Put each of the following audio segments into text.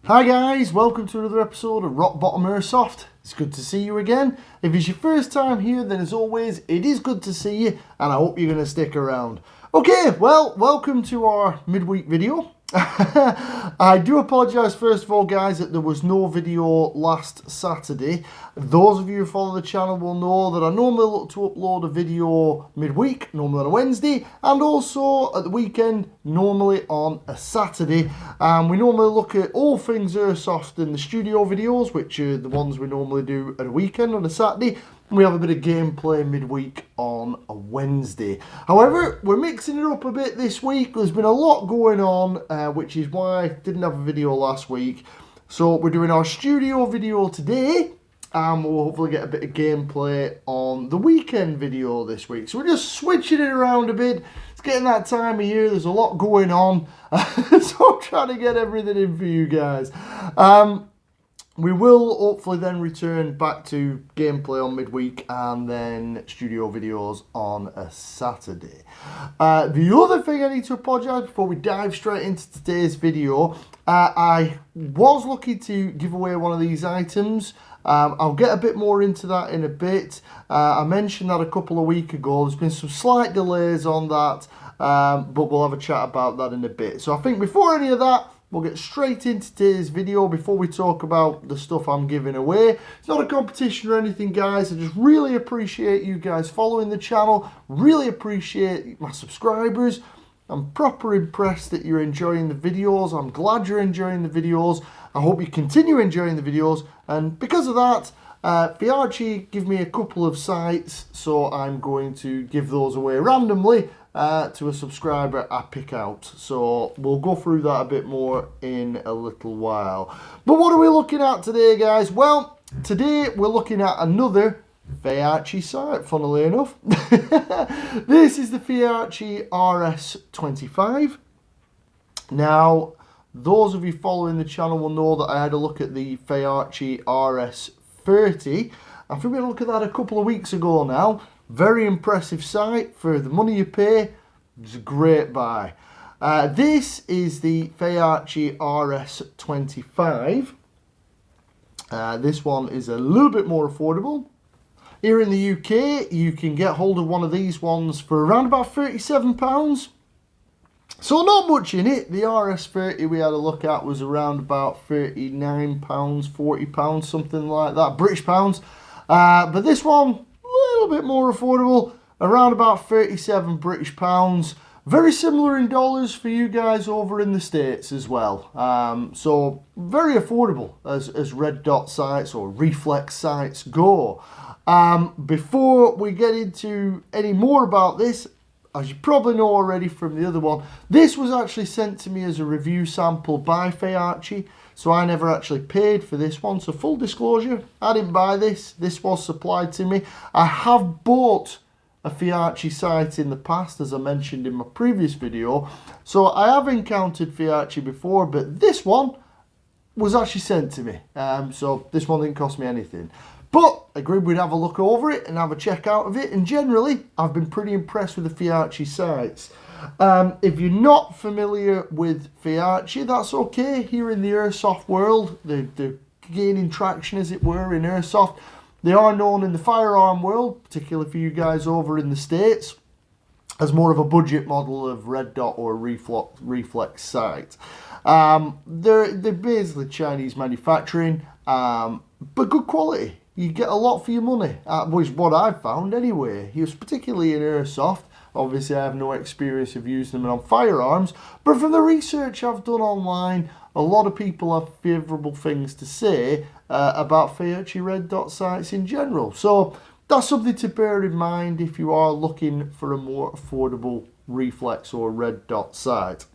Hi guys, welcome to another episode of Rock Bottom Airsoft. It's good to see you again. If it's your first time here, then as always, it is good to see you, and I hope you're going to stick around. Okay, well, welcome to our midweek video. I do apologise first of all guys that there was no video last Saturday. Those of you who follow the channel will know that I normally look to upload a video midweek, normally on a Wednesday, and also at the weekend, normally on a Saturday. We normally look at all things Airsoft in the studio videos, which are the ones we normally do at a weekend on a Saturday. We have a bit of gameplay midweek on a Wednesday. However, we're mixing it up a bit this week. There's been a lot going on, which is why I didn't have a video last week. So we're doing our studio video today, and we'll hopefully get a bit of gameplay on the weekend video this week. So we're just switching it around a bit. It's getting that time of year. There's a lot going on. So I'm trying to get everything in for you guys. We will hopefully then return back to gameplay on midweek and then studio videos on a Saturday. The other thing I need to apologise before we dive straight into today's video, I was looking to give away one of these items. I'll get a bit more into that in a bit. I mentioned that a couple of weeks ago. There's been some slight delays on that, but we'll have a chat about that in a bit. So I think before any of that, we'll get straight into today's video before we talk about the stuff I'm giving away. It's not a competition or anything, guys. I just really appreciate you guys following the channel. Really appreciate my subscribers. I'm proper impressed that you're enjoying the videos. I'm glad you're enjoying the videos. I hope you continue enjoying the videos. And because of that, Feyachi give me a couple of sites, so I'm going to give those away randomly to a subscriber I pick out. So we'll go through that a bit more in a little while. But what are we looking at today, guys? Well, today we're looking at another Feyachi sight, funnily enough. This is the Feyachi RS 25. Now, those of you following the channel will know that I had a look at the Feyachi RS 30. I think we had a look at that a couple of weeks ago now. Very impressive sight for the money you pay. It's a great buy. This is the Feyachi RS 25. This one is a little bit more affordable. Here in the UK, you can get hold of one of these ones for around about £37. So not much in it. The RS30 we had a look at was around about £39, £40, something like that, British pounds. But this one, a little bit more affordable, around about 37 British pounds. Very similar in dollars for you guys over in the States as well. So very affordable as red dot sights or reflex sights go. Before we get into any more about this, as you probably know already from the other one, this was actually sent to me as a review sample by Feyachi, so I never actually paid for this one. So full disclosure, I didn't buy this. This was supplied to me. I have bought a Feyachi sight in the past, as I mentioned in my previous video. So I have encountered Feyachi before, but this one was actually sent to me. So this one didn't cost me anything. But I agreed we'd have a look over it and have a check out of it. And generally, I've been pretty impressed with the Feyachi sights. If you're not familiar with Feyachi, that's okay. Here in the Airsoft world, they're gaining traction, as it were, in Airsoft. They are known in the firearm world, particularly for you guys over in the States, as more of a budget model of red dot or reflex sight. They're basically Chinese manufacturing, but good quality. You get a lot for your money, which is what I've found anyway. Particularly in Airsoft. Obviously, I have no experience of using them on firearms, but from the research I've done online, a lot of people have favourable things to say about Feyachi red dot sights in general. So that's something to bear in mind if you are looking for a more affordable reflex or red dot sight.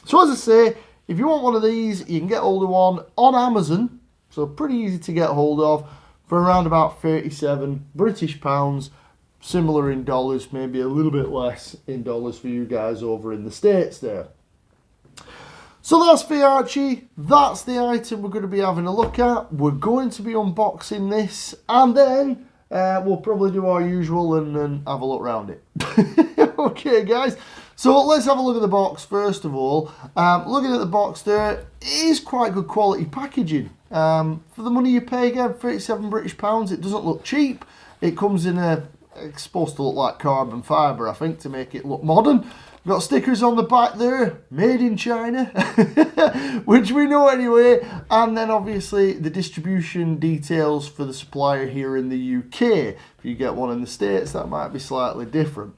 So as I say, if you want one of these, you can get hold of one on Amazon. So pretty easy to get hold of for around about 37 British pounds. Similar in dollars, maybe a little bit less in dollars for you guys over in the States there. So that's Feyachi. That's the item we're going to be having a look at. We're going to be unboxing this, and then we'll probably do our usual and have a look around it. Okay, guys. So let's have a look at the box first of all. Looking at the box there, it is quite good quality packaging. For the money you pay, again, 37 British pounds, it doesn't look cheap. It comes in it's supposed to look like carbon fibre, I think, to make it look modern. We've got stickers on the back there, made in China, which we know anyway. And then obviously the distribution details for the supplier here in the UK. If you get one in the States, that might be slightly different.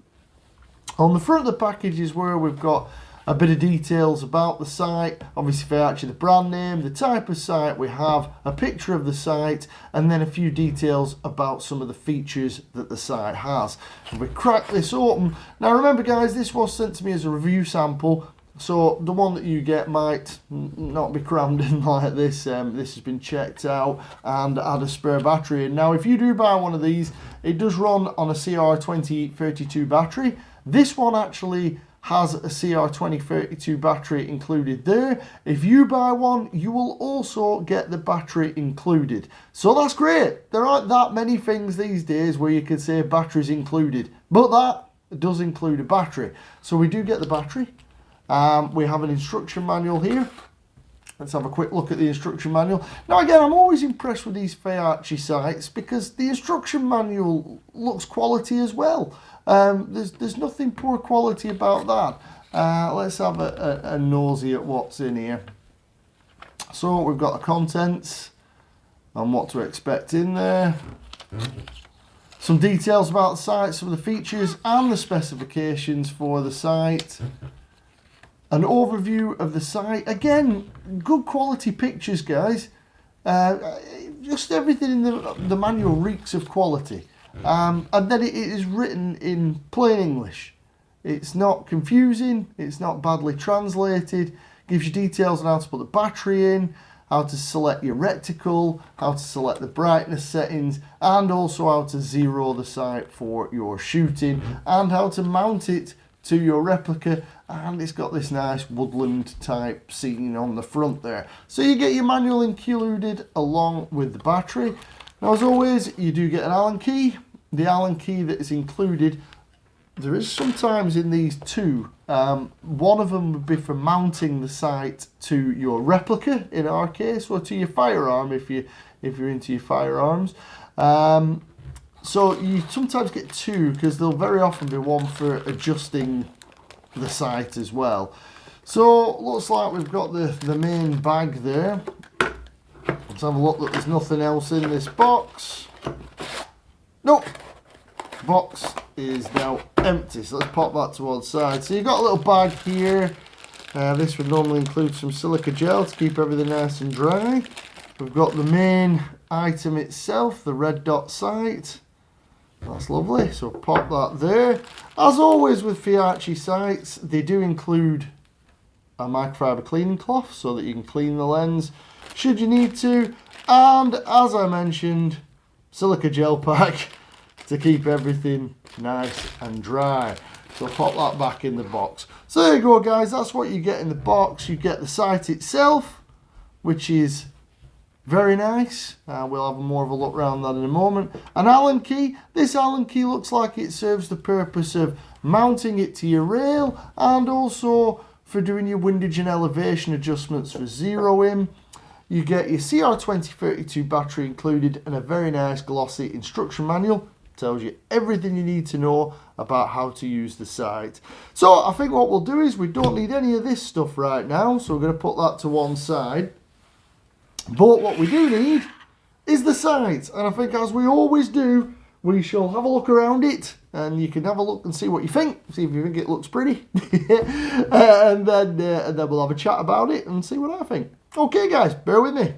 On the front of the package is where we've got a bit of details about the sight, obviously Feyachi the brand name, the type of sight we have, a picture of the sight, and then a few details about some of the features that the sight has. If we crack this open, now remember guys, this was sent to me as a review sample, so the one that you get might not be crammed in like this. This has been checked out and add a spare battery in. Now if you do buy one of these, it does run on a CR2032 battery. This one actually has a CR2032 battery included there. If you buy one, you will also get the battery included. So that's great. There aren't that many things these days where you can say batteries included, but that does include a battery. So we do get the battery. We have an instruction manual here. Let's have a quick look at the instruction manual. Now again, I'm always impressed with these Feyachi sights because the instruction manual looks quality as well. There's nothing poor quality about that. Let's have a nosy at what's in here. So we've got the contents and what to expect in there. Some details about the sight, some of the features and the specifications for the sight. An overview of the sight. Again, good quality pictures, guys. Just everything in the manual reeks of quality. And then it is written in plain English. It's not confusing, it's not badly translated, gives you details on how to put the battery in, how to select your reticle, how to select the brightness settings, and also how to zero the sight for your shooting, and how to mount it to your replica. And it's got this nice woodland type scene on the front there. So you get your manual included along with the battery. Now as always, you do get an Allen key. The Allen key that is included, there is sometimes in these two. One of them would be for mounting the sight to your replica, in our case, or to your firearm if you're into your firearms. So you sometimes get two because there'll very often be one for adjusting the sight as well. So looks like we've got the main bag there. Let's have a look that there's nothing else in this box. Nope. Box is now empty. So let's pop that to one side. So you've got a little bag here. This would normally include some silica gel to keep everything nice and dry. We've got the main item itself, the red dot sight. That's lovely. So pop that there. As always with Feyachi sights, they do include a microfiber cleaning cloth so that you can clean the lens should you need to, and as I mentioned, silica gel pack to keep everything nice and dry. So pop that back in the box. So there you go guys, that's what you get in the box. You get the sight itself, which is very nice. We'll have more of a look around that in a moment. An Allen key. This Allen key looks like it serves the purpose of mounting it to your rail and also for doing your windage and elevation adjustments for zeroing. You get your CR2032 battery included and a very nice glossy instruction manual. Tells you everything you need to know about how to use the sight. So I think what we'll do is we don't need any of this stuff right now, so we're going to put that to one side. But what we do need is the sight, and I think as we always do, we shall have a look around it, and you can have a look and see what you think, see if you think it looks pretty, and then we'll have a chat about it and see what I think. Okay guys, bear with me.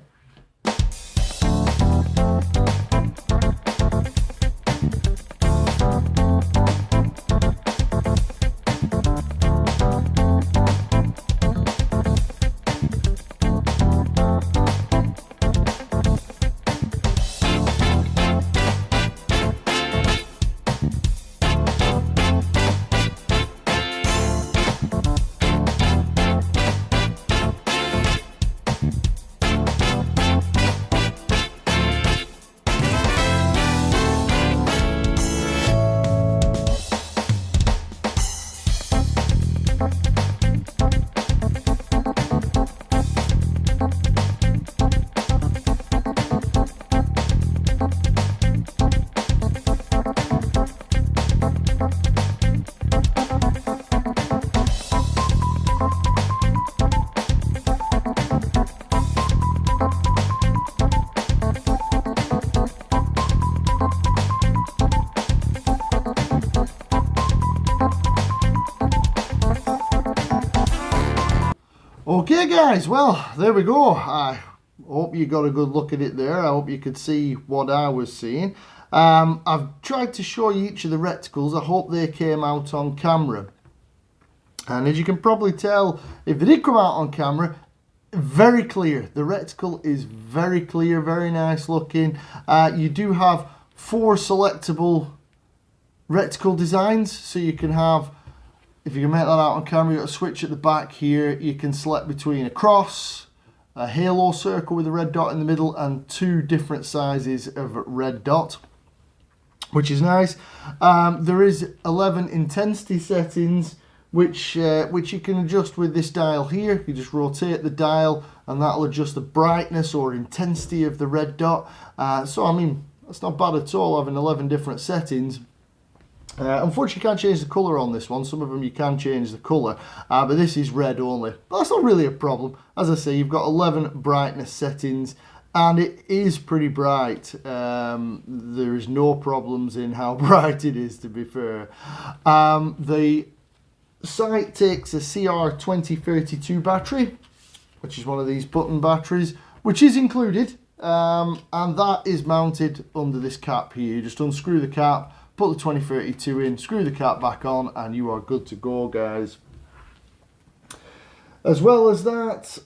Okay guys, well there we go. I hope you got a good look at it there. I hope you could see what I was seeing. I've tried to show you each of the reticles. I hope they came out on camera. And as you can probably tell, if they did come out on camera, very clear. The reticle is very clear, very nice looking. You do have 4 selectable reticle designs, so you can have, if you can make that out on camera, you've got a switch at the back here. You can select between a cross, a halo circle with a red dot in the middle, and 2 different sizes of red dot, which is nice. There is 11 intensity settings, which you can adjust with this dial here. You just rotate the dial and that'll adjust the brightness or intensity of the red dot. So I mean, that's not bad at all, having 11 different settings. Unfortunately, you can't change the colour on this one. Some of them you can change the colour, but this is red only. But that's not really a problem. As I say, you've got 11 brightness settings, and it is pretty bright. There is no problems in how bright it is, to be fair. The sight takes a CR2032 battery, which is one of these button batteries, which is included, and that is mounted under this cap here. You just unscrew the cap, put the 2032 in, screw the cap back on, and you are good to go, guys. As well as that,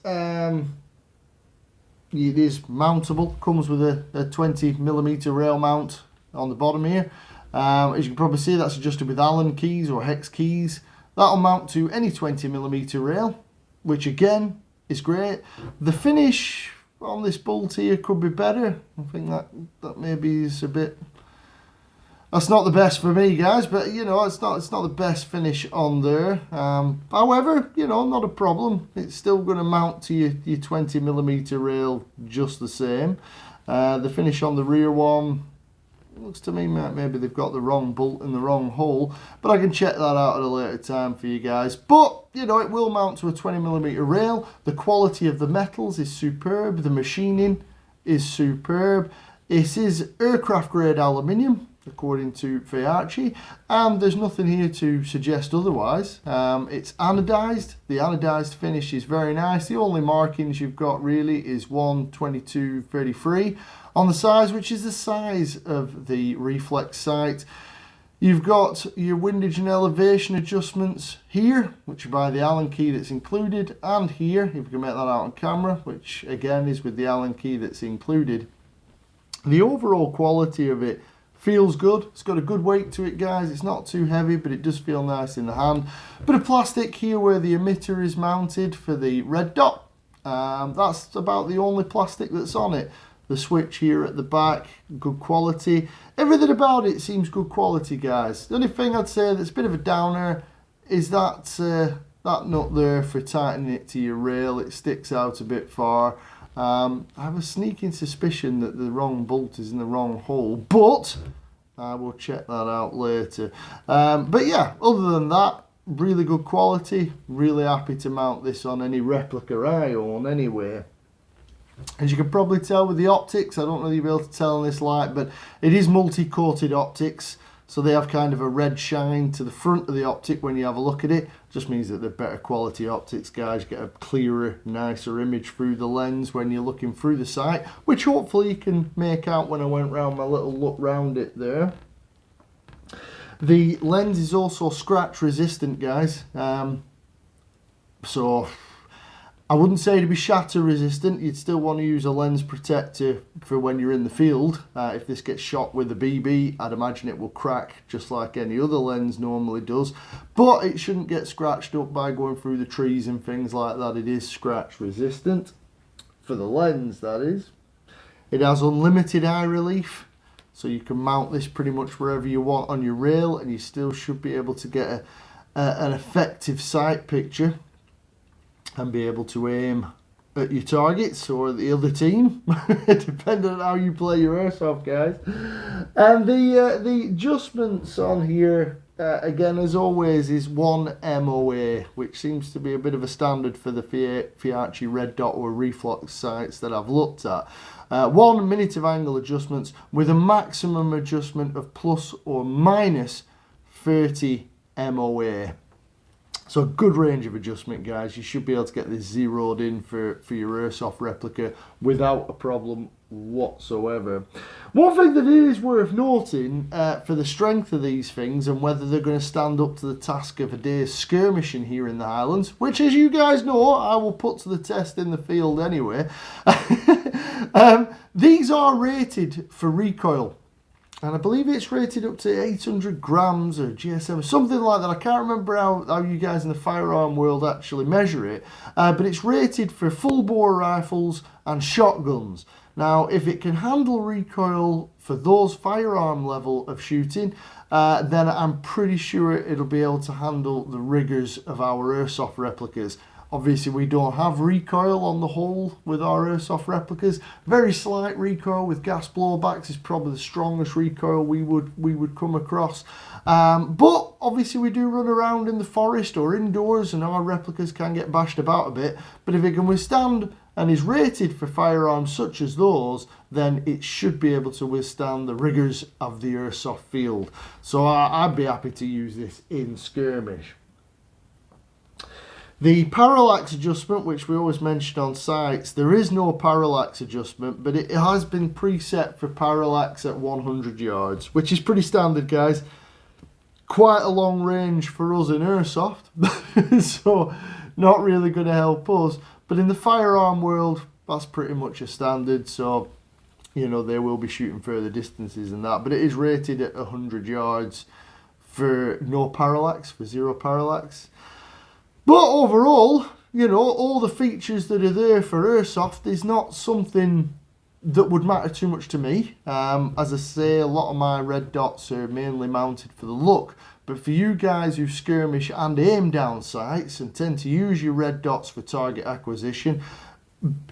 it is mountable, comes with a 20mm rail mount on the bottom here. As you can probably see, that's adjusted with Allen keys or hex keys. That'll mount to any 20mm rail, which again is great. The finish on this bolt here could be better. I think that maybe is a bit, that's not the best for me, guys, but you know, it's not the best finish on there. However, you know, not a problem. It's still going to mount to your 20mm rail just the same. The finish on the rear one, looks to me maybe they've got the wrong bolt in the wrong hole, but I can check that out at a later time for you guys. But you know, it will mount to a 20mm rail. The quality of the metals is superb. The machining is superb. It is aircraft grade aluminium, according to Feyachi, and there's nothing here to suggest otherwise. It's anodized. The anodized finish is very nice. The only markings you've got really is 1/22/33 on the size, which is the size of the Reflex sight. You've got your windage and elevation adjustments here, which are by the Allen key that's included, and here, if you can make that out on camera, which again is with the Allen key that's included. The overall quality of it feels good. It's got a good weight to it, guys. It's not too heavy, but it does feel nice in the hand. Bit of plastic here where the emitter is mounted for the red dot. That's about the only plastic that's on it. The switch here at the back, good quality. Everything about it seems good quality, guys. The only thing I'd say that's a bit of a downer is that nut there for tightening it to your rail. It sticks out a bit far. I have a sneaking suspicion that the wrong bolt is in the wrong hole, but I will check that out later. But yeah, other than that, really good quality. Really happy to mount this on any replica I own anyway. As you can probably tell with the optics, I don't know if you'll be able to tell in this light, but it is multi-coated optics. So they have kind of a red shine to the front of the optic when you have a look at it. Just means that they're better quality optics, guys. You get a clearer, nicer image through the lens when you're looking through the sight, which hopefully you can make out when I went round my little look round it there. The lens is also scratch resistant, guys. So I wouldn't say to be shatter resistant. You'd still want to use a lens protector for when you're in the field. If this gets shot with a BB, I'd imagine it will crack just like any other lens normally does. But it shouldn't get scratched up by going through the trees and things like that. It is scratch resistant. For the lens, that is. It has unlimited eye relief. So you can mount this pretty much wherever you want on your rail, and you still should be able to get an effective sight picture and be able to aim at your targets or the other team, depending on how you play your airsoft, guys. And the adjustments on here, again, as always, is 1 MOA, which seems to be a bit of a standard for the Feyachi red dot or Reflex sights that I've looked at. 1 minute of angle adjustments with a maximum adjustment of plus or minus 30 MOA. So good range of adjustment, guys. You should be able to get this zeroed in for your Airsoft replica without a problem whatsoever. One thing that is worth noting for the strength of these things and whether they're going to stand up to the task of a day's skirmishing here in the Highlands, which, as you guys know, I will put to the test in the field anyway. These are rated for recoil. And I believe it's rated up to 800 grams or GSM, something like that. I can't remember how you guys in the firearm world actually measure it. But it's rated for full bore rifles and shotguns. Now, if it can handle recoil for those firearm level of shooting, then I'm pretty sure it'll be able to handle the rigors of our Airsoft replicas. Obviously, we don't have recoil on the whole with our Airsoft replicas. Very slight recoil with gas blowbacks is probably the strongest recoil we would come across. But obviously, we do run around in the forest or indoors, and our replicas can get bashed about a bit. But if it can withstand and is rated for firearms such as those, then it should be able to withstand the rigors of the Airsoft field. So I'd be happy to use this in skirmish. The parallax adjustment, which we always mention on sites, there is no parallax adjustment, but it has been preset for parallax at 100 yards, which is pretty standard, guys. Quite a long range for us in Airsoft, so not really going to help us. But in the firearm world, that's pretty much a standard, so, you know, they will be shooting further distances than that. But it is rated at 100 yards for no parallax, for zero parallax. But overall, you know, all the features that are there for Airsoft is not something that would matter too much to me. As I say, a lot of my red dots are mainly mounted for the look. But for you guys who skirmish and aim down sights and tend to use your red dots for target acquisition,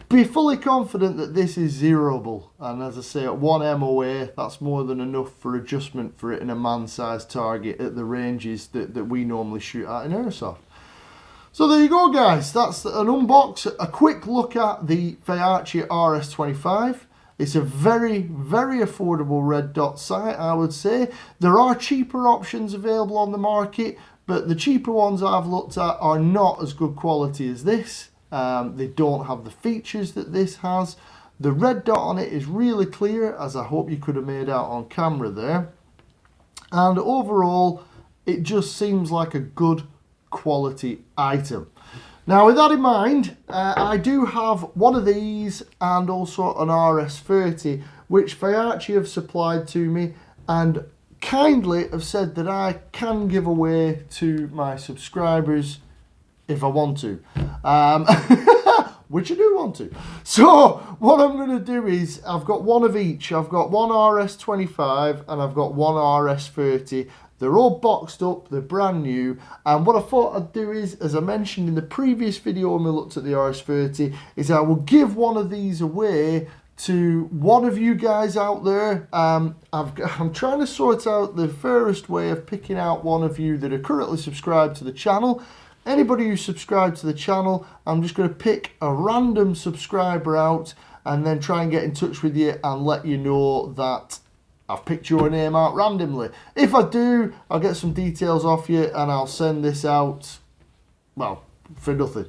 be fully confident that this is zeroable. And as I say, at 1 MOA, that's more than enough for adjustment for it in a man-sized target at the ranges that we normally shoot at in Airsoft. So there you go, guys. That's an unbox, a quick look at the Feyachi RS 25. It's a very, very affordable red dot sight, I would say. There are cheaper options available on the market, but the cheaper ones I've looked at are not as good quality as this. They don't have the features that this has. The red dot on it is really clear, as I hope you could have made out on camera there. And overall, it just seems like a good quality item. Now, with that in mind, I do have one of these and also an RS30, which Feyachi have supplied to me and kindly have said that I can give away to my subscribers if I want to, which I do want to. So what I'm going to do is I've got one of each. I've got one RS25 and I've got one RS30. They're all boxed up, they're brand new, and what I thought I'd do is, as I mentioned in the previous video when we looked at the RS30, is I will give one of these away to one of you guys out there. I'm trying to sort out the fairest way of picking out one of you that are currently subscribed to the channel. Anybody who's subscribed to the channel, I'm just going to pick a random subscriber out and then try and get in touch with you and let you know that I've picked your name out randomly. If I do, I'll get some details off you and I'll send this out, well, for nothing.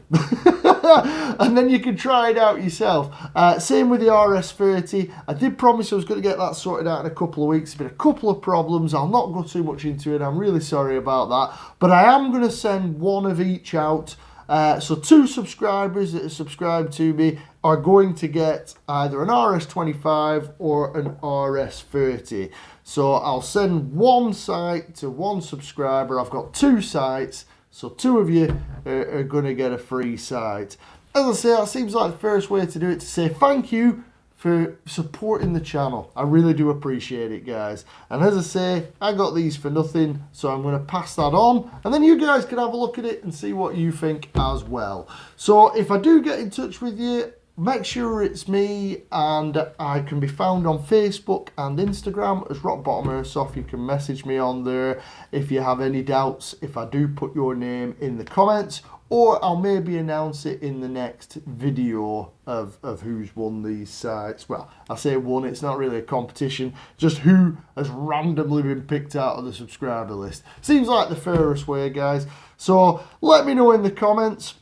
And then you can try it out yourself. Same with the RS30. I did promise I was going to get that sorted out in a couple of weeks. There's been a couple of problems. I'll not go too much into it. I'm really sorry about that. But I am going to send one of each out. So 2 subscribers that are subscribed to me are going to get either an RS25 or an RS30. So I'll send one sight to one subscriber. I've got 2 sites, so 2 of you are going to get a free sight. As I say, that seems like the first way to do it, to say thank you for supporting the channel. I really do appreciate it, guys. And as I say, I got these for nothing, so I'm going to pass that on, and then you guys can have a look at it and see what you think as well. So if I do get in touch with you, make sure it's me, and I can be found on Facebook and Instagram as Rock Bottom Airsoft. You can message me on there if you have any doubts, if I do put your name in the comments, or I'll maybe announce it in the next video of who's won these sites. Well, I say won, it's not really a competition, just who has randomly been picked out of the subscriber list. Seems like the fairest way, guys. So let me know in the comments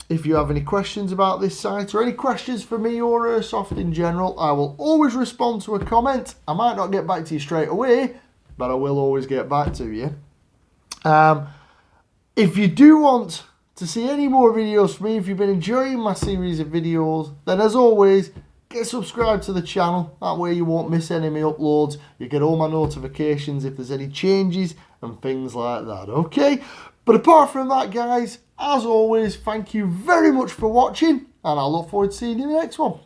if you have any questions about this site or any questions for me or Airsoft in general. I will always respond to a comment. I might not get back to you straight away, but I will always get back to you. If you do want to see any more videos from me, if you've been enjoying my series of videos, then as always, get subscribed to the channel. That way you won't miss any of my uploads. You get all my notifications if there's any changes and things like that, okay? But apart from that, guys, as always, thank you very much for watching, and I look forward to seeing you in the next one.